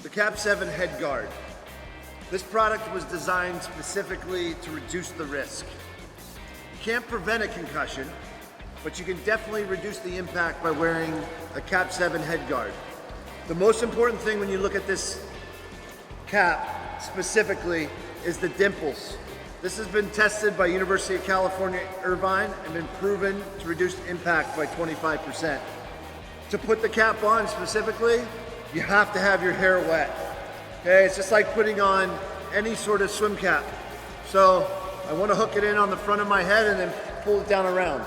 The Cap 7 head guard. This product was designed specifically to reduce the risk. You can't prevent a concussion, but you can definitely reduce the impact by wearing a Cap 7 head guard. The most important thing when you look at this cap specifically is the dimples. This has been tested by University of California, Irvine and been proven to reduce impact by 25%. To put the cap on specifically, you have to have your hair wet. Okay, it's just like putting on any sort of swim cap. So I want to hook it in on the front of my head and then pull it down around.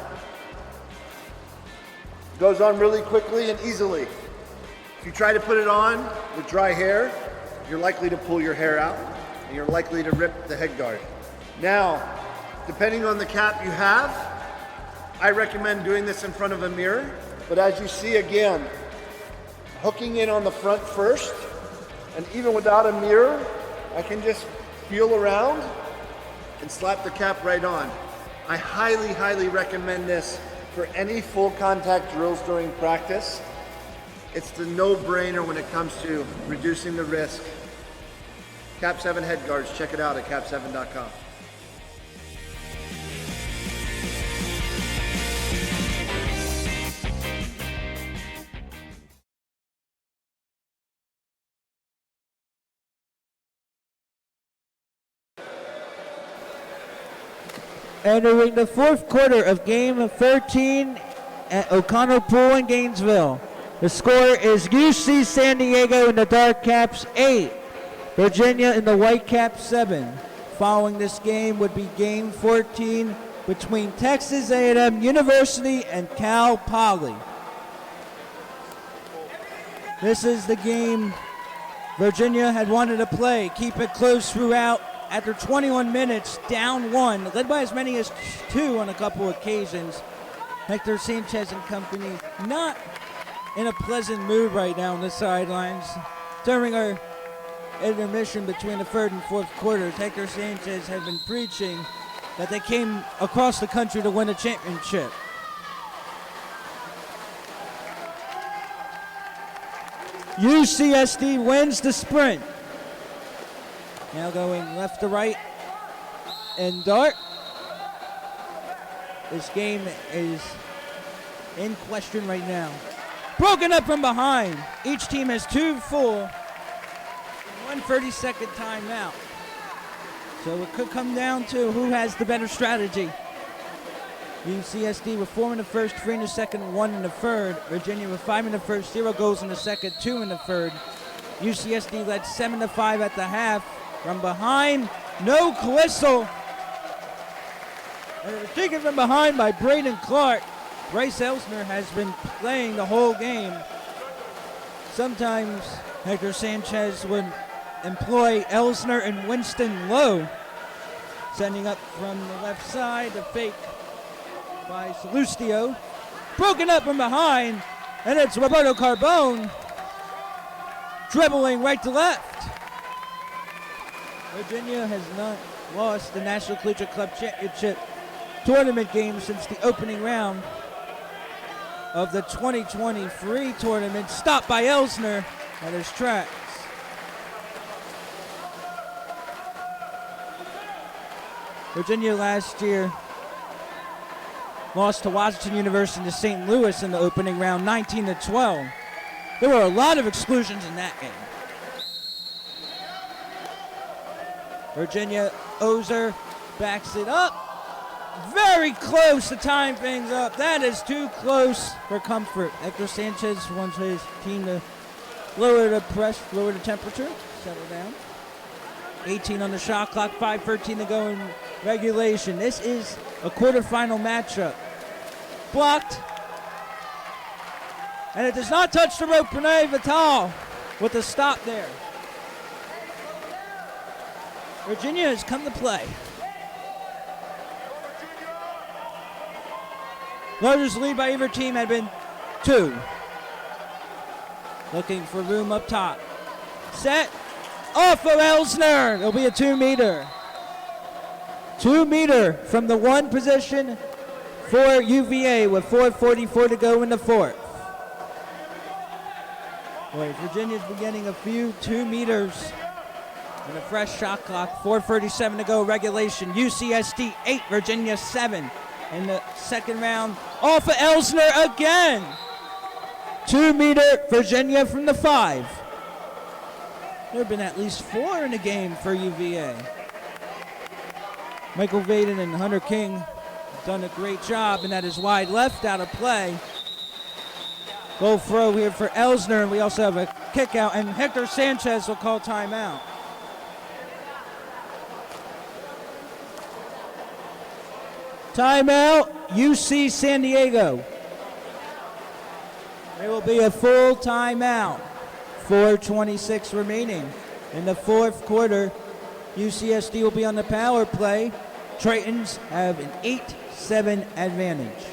It goes on really quickly and easily. If you try to put it on with dry hair, you're likely to pull your hair out and you're likely to rip the head guard. Now, depending on the cap you have, I recommend doing this in front of a mirror, but as you see again, hooking in on the front first, and even without a mirror, I can just feel around and slap the cap right on. I highly, highly recommend this for any full contact drills during practice. It's the no-brainer when it comes to reducing the risk. Cap 7 head guards, check it out at cap7.com. Entering the fourth quarter of game 13 at O'Connell Pool in Gainesville. The score is UC San Diego in the dark caps 8, Virginia in the white caps 7. Following this game would be game 14 between Texas A&M University and Cal Poly. This is the game Virginia had wanted to play. Keep it close throughout. after 21 minutes, down 1, led by as many as 2 on a couple occasions. Hector Sanchez and company not in a pleasant mood right now on the sidelines. During our intermission between the third and fourth quarters, Hector Sanchez had been preaching that they came across the country to win a championship. UCSD wins the sprint. Now going left to right and dart. This game is in question right now. Broken up from behind. Each team has 2 full and 1 30-second timeout. So it could come down to who has the better strategy. UCSD with 4 in the first, 3 in the second, 1 in the third. Virginia with 5 in the first, 0 goals in the second, 2 in the third. UCSD led 7-5 at the half. From behind, no whistle. And it was taken from behind by Braden Clark. Bryce Elsner has been playing the whole game. Sometimes Hector Sanchez would employ Elsner and Winston Lowe. Sending up from the left side, the fake by Salustio. Broken up from behind, and it's Roberto Carbone dribbling right to left. Virginia has not lost the National Collegiate Club Championship tournament game since the opening round of the 2023 tournament. Stopped by Elsner at his tracks. Virginia last year lost to Washington University and to St. Louis in the opening round, 19-12. There were a lot of exclusions in that game. Virginia, Ozer backs it up. Very close to tying things up. That is too close for comfort. Hector Sanchez wants his team to lower the press, lower the temperature, settle down. 18 on the shot clock, 5:13 to go in regulation. This is a quarterfinal matchup. Blocked. And it does not touch the rope. Renee Vital with the stop there. Virginia has come to play. Largest lead by either team had been 2. Looking for room up top. Set. Off of Elsner. It'll be a 2-meter. 2-meter from the 1 position for UVA with 4:44 to go in the 4th. Boy, Virginia's been getting a few 2-meters and a fresh shot clock. 4:37 to go regulation. UCSD 8, Virginia 7 in the second round. Off of Elsner again. 2-meter Virginia from the 5. There have been at least 4 in the game for UVA. Michael Vaden and Hunter King have done a great job, and that is wide left out of play. Goal throw here for Elsner, and we also have a kick out, and Hector Sanchez will call timeout. Timeout, UC San Diego. There will be a full timeout. 4:26 remaining. In the 4th quarter, UCSD will be on the power play. Tritons have an 8-7 advantage.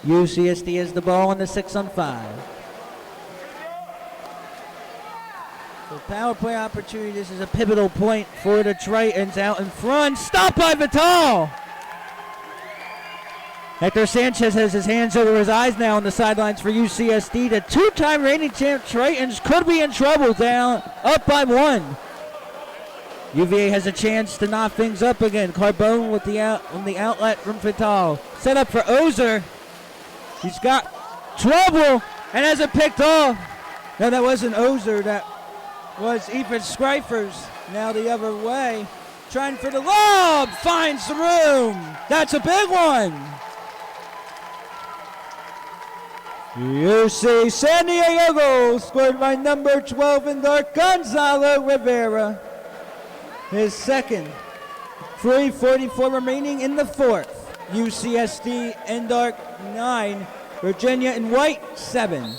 UCSD has the ball on the 6-on-5. So power play opportunity. This is a pivotal point for the Tritons out in front. Stopped by Vital. Hector Sanchez has his hands over his eyes now on the sidelines for UCSD. The two-time reigning champ Tritons could be in trouble, down up by 1. UVA has a chance to knock things up again. Carbone with on the outlet from Vital. Set up for Ozer. He's got trouble and has it picked off. No, that wasn't Ozer. That was Ethan Scrifers. Now the other way. Trying for the lob. Finds the room. That's a big one. UC San Diego goal scored by number 12 in dark, Gonzalo Rivera. His second. 3:44 remaining in the fourth. UCSD in dark 9, Virginia in white 7.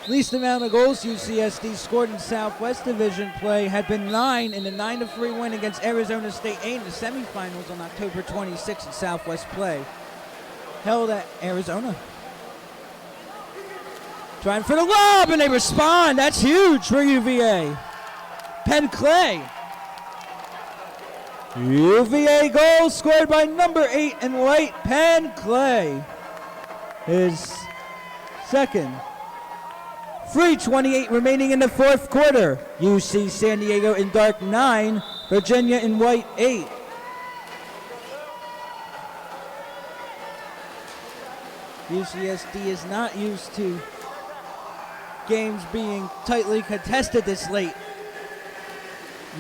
Least amount of goals UCSD scored in Southwest Division play had been 9 in the 9-3 win against Arizona State A in the semifinals on October 26 in Southwest play. Held at Arizona. Trying for the lob, and they respond. That's huge for UVA. Penn Clay. UVA goal scored by number 8 in white, Penn Clay. His second. 3:28 remaining in the fourth quarter. UC San Diego in dark 9, Virginia in white 8. UCSD is not used to games being tightly contested this late.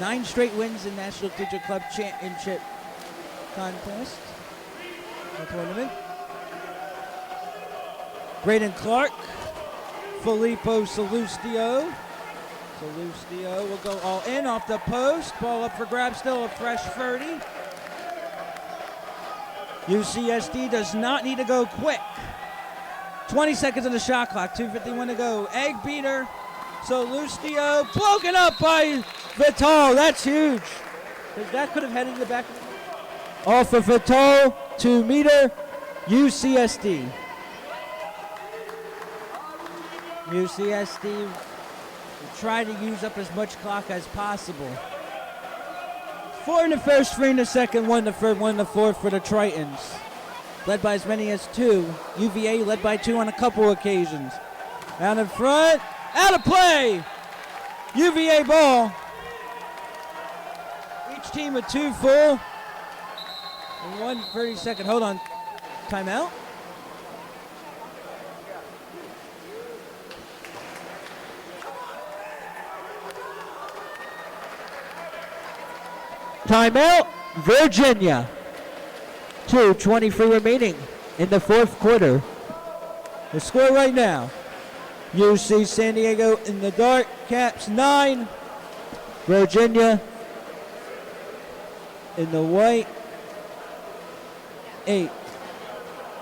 9 straight wins in National Collegiate Club Championship contest. Tournament. Braden Clark. Filippo Salustio. Salustio will go all in off the post. Ball up for grabs, still a fresh 30. UCSD does not need to go quick. 20 seconds on the shot clock, 2:51 to go. Egg beater, Salustio, broken up by Vital. That's huge. That could have headed to the back. Off of Vital, 2-meter, UCSD. UCSD will try to use up as much clock as possible. 4 in the first, 3 in the second, 1 in the third, 1 in the fourth for the Tritons. Led by as many as 2. UVA led by 2 on a couple occasions. Out in front, out of play. UVA ball. Each team with 2 full. And 1 30-second, hold on, timeout. Timeout, Virginia. 2:23 remaining in the fourth quarter. The score right now, UC San Diego in the dark, Caps 9. Virginia in the white, 8.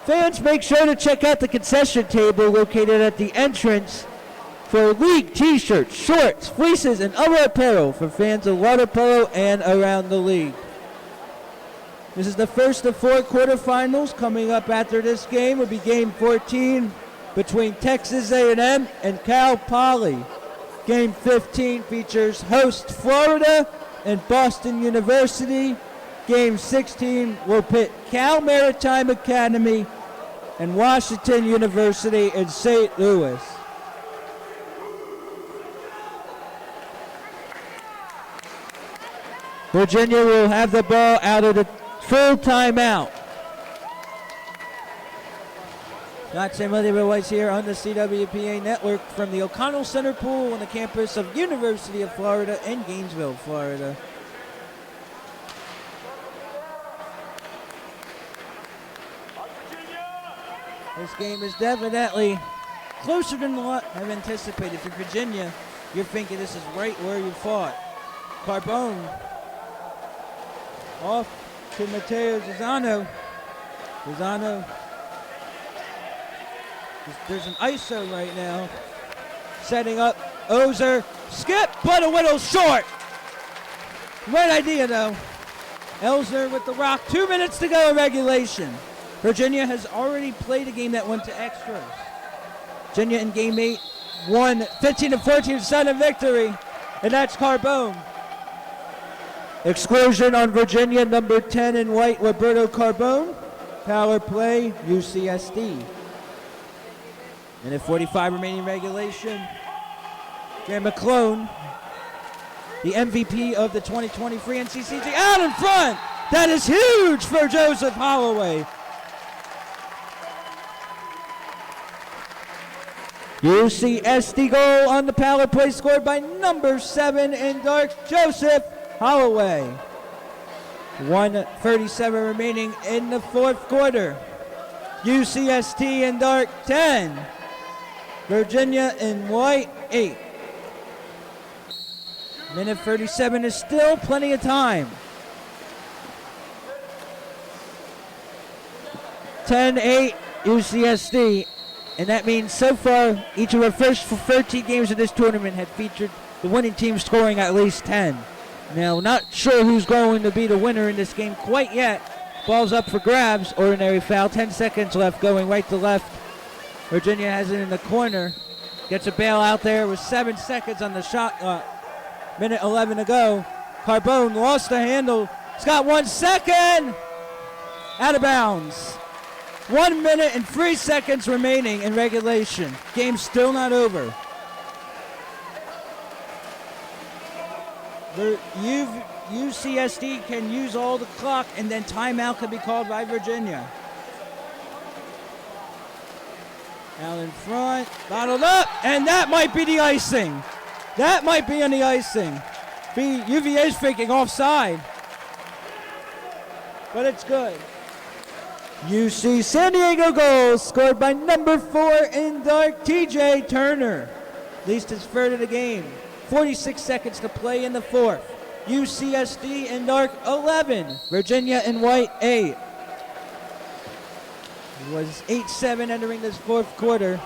Fans, make sure to check out the concession table located at the entrance for league t-shirts, shorts, fleeces, and other apparel for fans of water polo and around the league. This is the first of 4 quarterfinals. Coming up after this game will be game 14 between Texas A&M and Cal Poly. Game 15 features host Florida and Boston University. Game 16 will pit Cal Maritime Academy and Washington University in St. Louis. Virginia will have the ball out of the full timeout. Scott Samuel here on the CWPA network from the O'Connell Center Pool on the campus of University of Florida in Gainesville, Florida. This game is definitely closer than what I've anticipated. For Virginia, you're thinking this is right where you fought. Carbone off to Mateo Zizano. Zizano, there's an ISO right now. Setting up Ozer, skip, but a little short. Great idea though. Elzer with the rock, 2 minutes to go in regulation. Virginia has already played a game that went to extras. Virginia in game 8 won 15-14 sudden victory, and that's Carbone. Exclusion on Virginia, number 10 in white, Roberto Carbone. Power play, UCSD. Minute 45 remaining regulation. Graham McClone, the MVP of the 2023 NCCT, out in front. That is huge for Joseph Holloway. UCSD goal on the power play scored by number 7 in dark, Joseph Holloway. 1:37 remaining in the fourth quarter. UCSD in dark 10. Virginia in white 8. Minute 37 is still plenty of time. 10-8 UCSD. And that means so far, each of our first 13 games of this tournament had featured the winning team scoring at least 10. Now, not sure who's going to be the winner in this game quite yet. Ball's up for grabs, ordinary foul, 10 seconds left, going right to left. Virginia has it in the corner. Gets a bail out there with 7 seconds on the shot, minute 11 to go. Carbone lost the handle. He's got 1 second. Out of bounds. 1 minute and 3 seconds remaining in regulation. Game's still not over. UCSD can use all the clock, and then timeout can be called by Virginia. Out in front, bottled up, and that might be the icing. That might be on the icing. UVA's thinking offside, but it's good. UC San Diego goal scored by number 4 in dark, TJ Turner. Least his third of the game. 46 seconds to play in the fourth. UCSD in dark 11. Virginia in white 8. It was 8-7 entering this fourth quarter.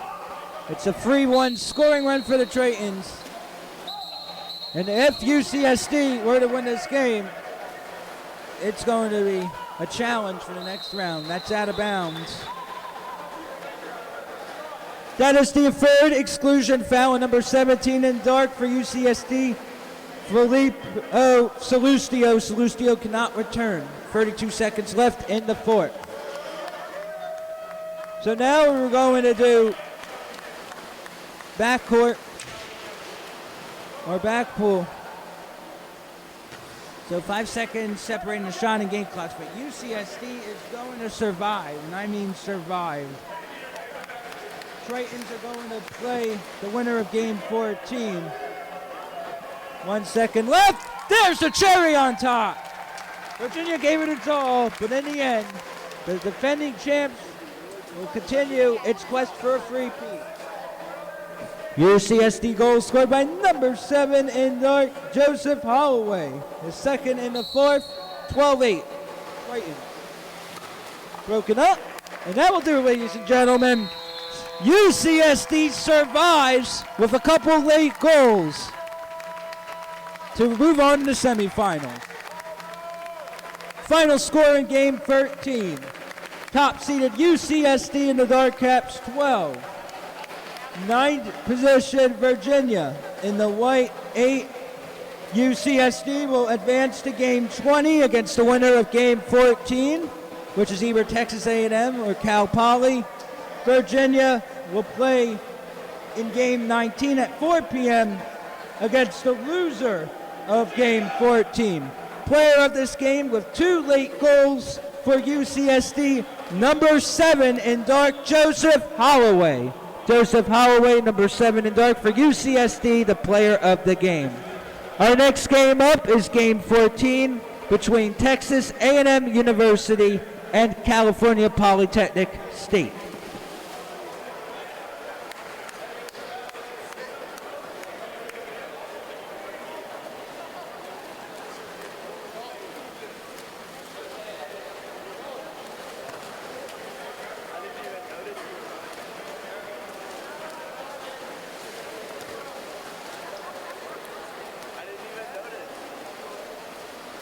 It's a 3-1 scoring run for the Tritons. And if UCSD were to win this game, it's going to be a challenge for the next round. That's out of bounds. That is the third exclusion foul on number 17 in dark for UCSD. Felipe Salustio. Salustio cannot return. 32 seconds left in the fourth. So now we're going to do backcourt or back pool. So 5 seconds separating the shot and game clocks, but UCSD is going to survive, and I mean survive. Tritons are going to play the winner of game 14. 1 second left. There's the cherry on top. Virginia gave it its all, but in the end, the defending champs will continue its quest for a three-peat. UCSD goal scored by number 7 in dark, Joseph Holloway. The second in the fourth, 12-8. Tritons broken up, and that will do it, ladies and gentlemen. UCSD survives with a couple late goals to move on to the semifinals. Final score in game 13. Top-seeded UCSD in the dark caps 12. 9th position Virginia in the white 8. UCSD will advance to game 20 against the winner of game 14, which is either Texas A&M or Cal Poly. Virginia will play in game 19 at 4 p.m. against the loser of game 14. Player of this game with 2 late goals for UCSD, number 7 in dark, Joseph Holloway. Joseph Holloway, number 7 in dark for UCSD, the player of the game. Our next game up is game 14 between Texas A&M University and California Polytechnic State.